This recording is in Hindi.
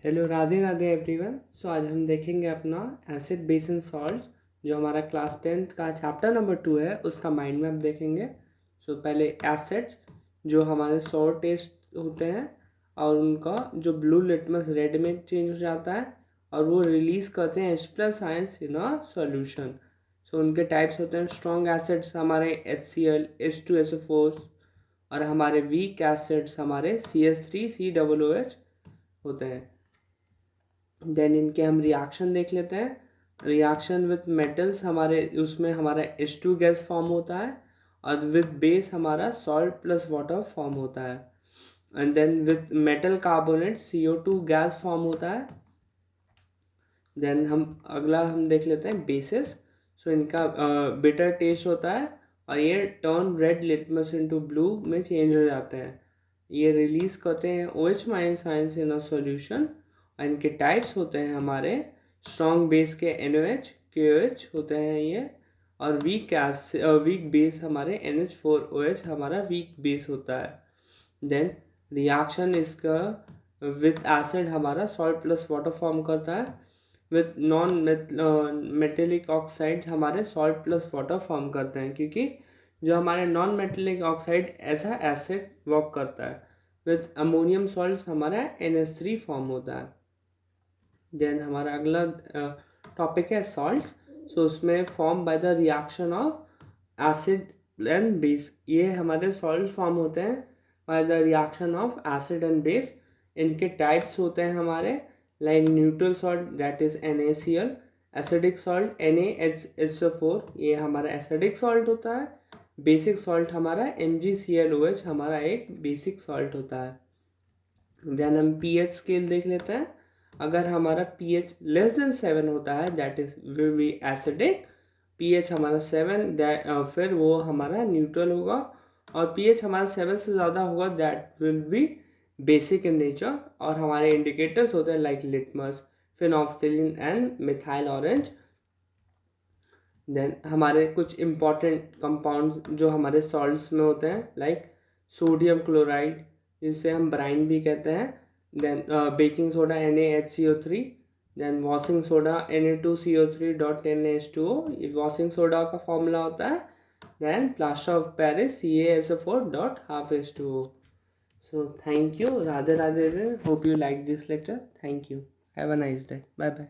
Hello, Radhe Radhe everyone. So आज हम देखेंगे अपना एसिड बेस एंड सॉल्ट, जो हमारा क्लास 10th का चैप्टर नंबर 2 है, उसका माइंड मैप देखेंगे। सो पहले एसिड्स जो हमारे सॉर टेस्ट होते हैं और उनका जो ब्लू लिटमस रेड में चेंज हो जाता है और वो रिलीज करते हैं H+ ions in a solution. So उनके टाइप्स होते हैं स्ट्रॉन्ग एसिड्स हमारे HCl, H2SO4 और हमारे वीक एसिड्स हमारे CH3COOH होते हैं। देन इनके हम रिएक्शन देख लेते हैं। रिएक्शन विथ मेटल्स हमारे उसमें हमारा H2 गैस फॉर्म होता है और विथ बेस हमारा सॉल्ट प्लस वाटर फॉर्म होता है। And then with metal carbonate CO2 gas form होता है। देन अगला हम देख लेते हैं बेसिस। सो इनका बिटर टेस्ट होता है और ये turn red litmus into blue में चेंज हो जाते हैं। ये रिलीज करते हैं OH- ions in a solution. और इनके टाइप्स होते हैं हमारे स्ट्रॉन्ग बेस के NOH, KOH होते हैं ये, और वीक बेस हमारे NH4OH हमारा वीक बेस होता है। देन रिएक्शन इसका विथ एसिड हमारा सॉल्ट प्लस वाटर फॉर्म करता है। विथ नॉन मेटेलिक ऑक्साइड हमारे सॉल्ट प्लस वाटर फॉर्म करते हैं, क्योंकि जो हमारे नॉन मेटेलिक ऑक्साइड ऐसा एसिड वर्क करता है। विथ अमोनियम सॉल्ट हमारा NH3 फॉर्म होता है। देन हमारा अगला टॉपिक है सॉल्ट्स। सो उसमें form by the reaction of acid and base. ये हमारे सॉल्ट फॉर्म होते हैं by the reaction of acid and base. इनके टाइप्स होते हैं हमारे like neutral salt that is NaCl, acidic salt NaHSO4 ये हमारा एसिडिक सॉल्ट होता है। बेसिक सॉल्ट हमारा MgClOH हमारा एक बेसिक सॉल्ट होता है। देन हम pH स्केल देख लेते हैं। अगर हमारा pH लेस देन 7 होता है that is will be acidic. pH हमारा 7 फिर वो हमारा न्यूट्रल होगा, और pH हमारा 7 से ज़्यादा होगा that will be basic in nature. और हमारे इंडिकेटर्स होते हैं like litmus, phenolphthalein and methyl orange. Then हमारे कुछ इम्पॉर्टेंट कंपाउंड्स जो हमारे सॉल्ट्स में होते हैं लाइक सोडियम क्लोराइड, जिसे हम ब्राइन भी कहते हैं। Then baking soda NaHCO3। Then washing soda Na2CO3.NaH2O, ये वॉशिंग सोडा का फॉर्मूला होता है। Then plaster of Paris CaSO4.12H2O। So thank you, Radhe Radhe, hope you like this lecture. Thank you, have a nice day, bye bye.